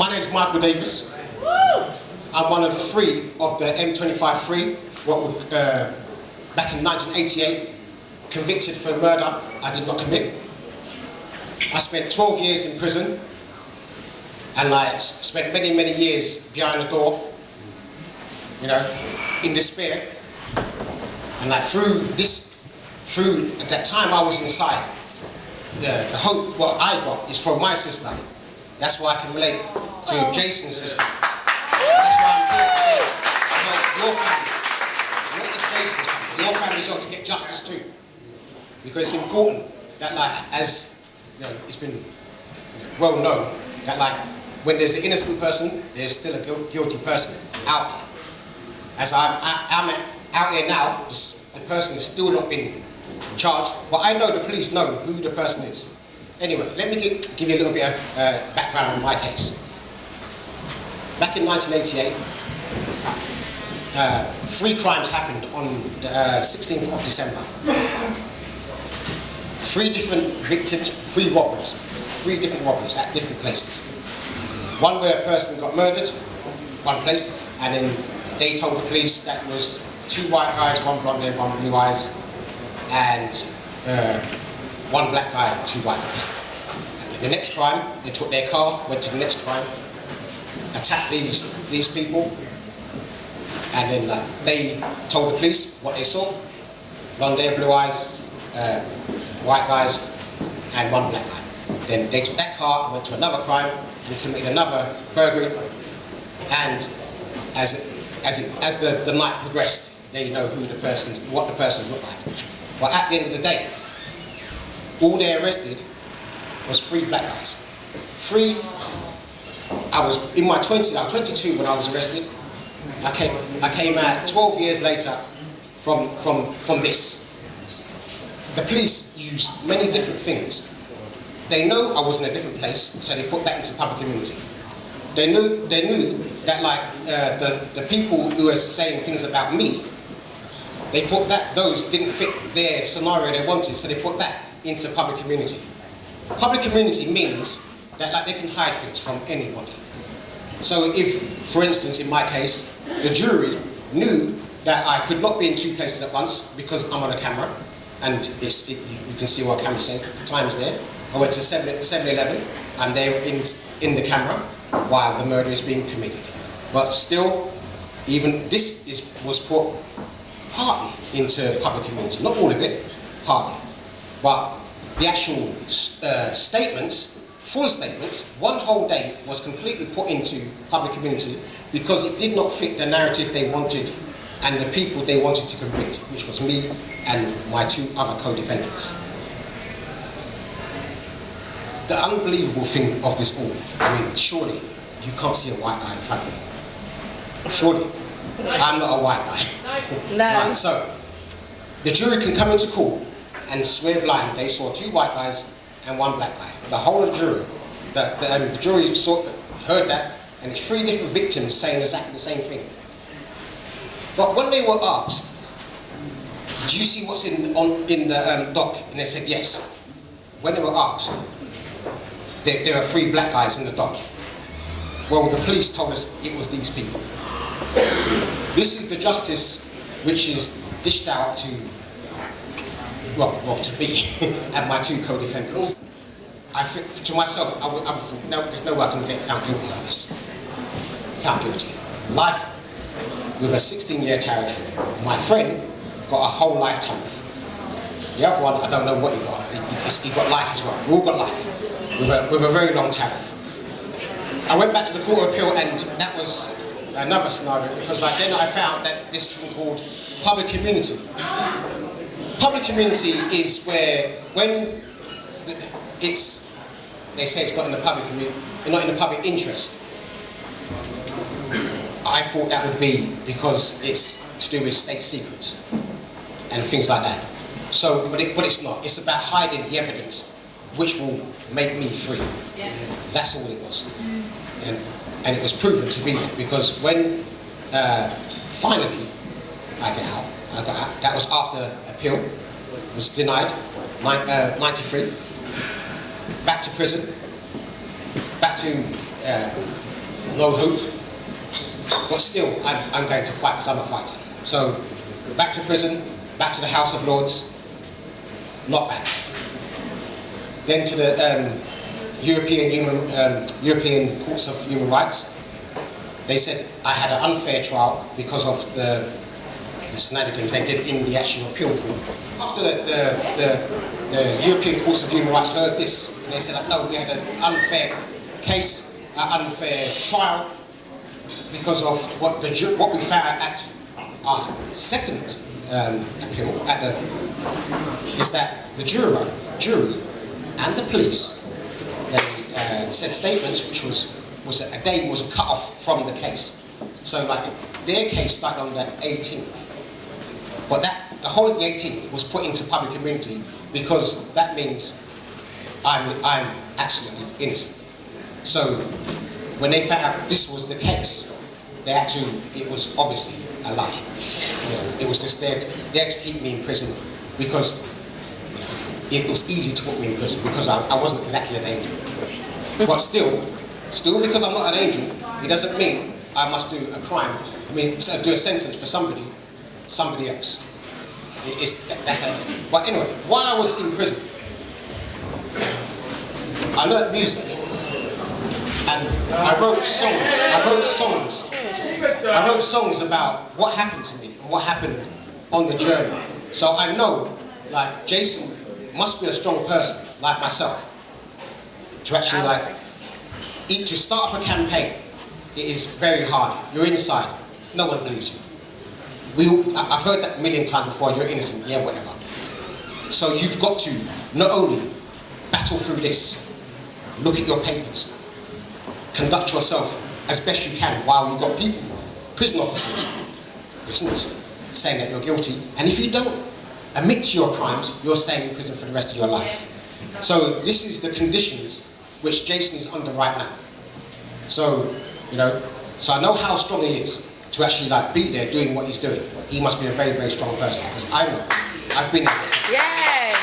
My name is Michael Davis. I'm one of 3 of the M25 3, back in 1988, convicted for a murder I did not commit. I spent 12 years in prison, and I spent many, many years behind the door, you know, in despair. And like through at that time I was inside, the hope what I got is from my sister. That's why I can relate to Jason's sister. That's why I'm here today to help your families, not just Jason's family, your family as well, to get justice too. Because it's important that, like, as you know, it's been well known that, like, when there's an innocent person, there's still a guilty person out there. As I'm out here now, the person has still not been charged, but I know the police know who the person is. Anyway, let me give you a little bit of background on my case. Back in 1988, 3 crimes happened on the 16th of December. 3 different victims, 3 robberies. 3 different robberies at different places. One where a person got murdered, one place, and then they told the police that it was 2 white guys, 1 blonde hair, 1 blue eyes, and 1 black guy, 2 white guys. The next crime, they took their car, went to the next crime, attacked these people, and then they told the police what they saw: blonde hair, blue eyes, white guys, and 1 black guy. Then they took that car and went to another crime and committed another burglary. And as the night progressed, they know what the person looked like. But at the end of the day, all they arrested was 3 black guys. I was in my 20s. I was 22 when I was arrested. I came out 12 years later from this. The police used many different things. They know I was in a different place, so they put that into public immunity. They knew that, like, the people who were saying things about me, they put those didn't fit their scenario they wanted, so they put that into public immunity. Public immunity means that, like, they can hide things from anybody. So if, for instance, in my case, the jury knew that I could not be in 2 places at once because I'm on a camera, and you can see what camera says, the time's there. I went to 7-Eleven, and they were in the camera while the murder is being committed. But still, even this was put partly into public immunity. Not all of it, partly. But the actual statements, full statements, 1 whole day was completely put into public immunity because it did not fit the narrative they wanted and the people they wanted to convict, which was me and my 2 other co-defendants. The unbelievable thing of this all, I mean, surely you can't see a white guy in front of you. Surely. I'm not a white guy. No. Right, so, the jury can come into court and swear blind they saw 2 white guys and 1 black guy. The whole of the jury, the jury heard that, and it's 3 different victims saying exactly the same thing. But when they were asked, do you see what's in the doc? And they said yes. When they were asked, there are 3 black guys in the dock. Well, the police told us it was these people. This is the justice which is dished out to, well, to me and my 2 co-defendants. I think, to myself, I would think, no, there's no way I can get found guilty on this. Found guilty. Life with a 16-year tariff. My friend got a whole life tariff. The other one, I don't know what he got. He got life as well. We all got life. With a very long tariff. I went back to the Court of Appeal, and that was another scenario, because then I found that this thing called public immunity. Public immunity is where, when they say it's not in the public not in the public interest. I thought that would be because it's to do with state secrets and things like that. So, but it's not. It's about hiding the evidence which will make me free. Yeah. That's all it was. And it was proven to be that, because when finally I got out, that was after appeal, was denied, 93, back to prison, back to no hope. But still, I'm going to fight because I'm a fighter. So, back to prison, back to the House of Lords, not back. Then to the European Courts of Human Rights. They said I had an unfair trial because of the shenanigans they did in the actual appeal court. After the European Courts of Human Rights heard this, they said, no, we had an unfair case, an unfair trial, because of what we found at our second appeal is that the jury and the police, they said statements which was a day was cut off from the case. So like their case started on the 18th, but the whole of the 18th was put into public immunity because that means I'm absolutely innocent. So when they found out this was the case, it was obviously a lie. You know, it was just there to keep me in prison because it was easy to put me in prison because I wasn't exactly an angel. But still because I'm not an angel, it doesn't mean I must do a crime. I mean, do a sentence for somebody else. That's how it is. But anyway, while I was in prison, I learned music. And I wrote songs about what happened to me and what happened on the journey. So I know, like, Jason must be a strong person, like myself, to actually, to start up a campaign. It is very hard. You're inside. No one believes you. I've heard that a million times before, you're innocent, yeah, whatever. So you've got to not only battle through this, look at your papers, conduct yourself as best you can while you've got people, prison officers, prisoners, saying that you're guilty. And if you don't admit to your crimes, you're staying in prison for the rest of your life. So this is the conditions which Jason is under right now. So, you know, so I know how strong he is to actually be there doing what he's doing. He must be a very, very strong person, because I know, I've been in this. Yes.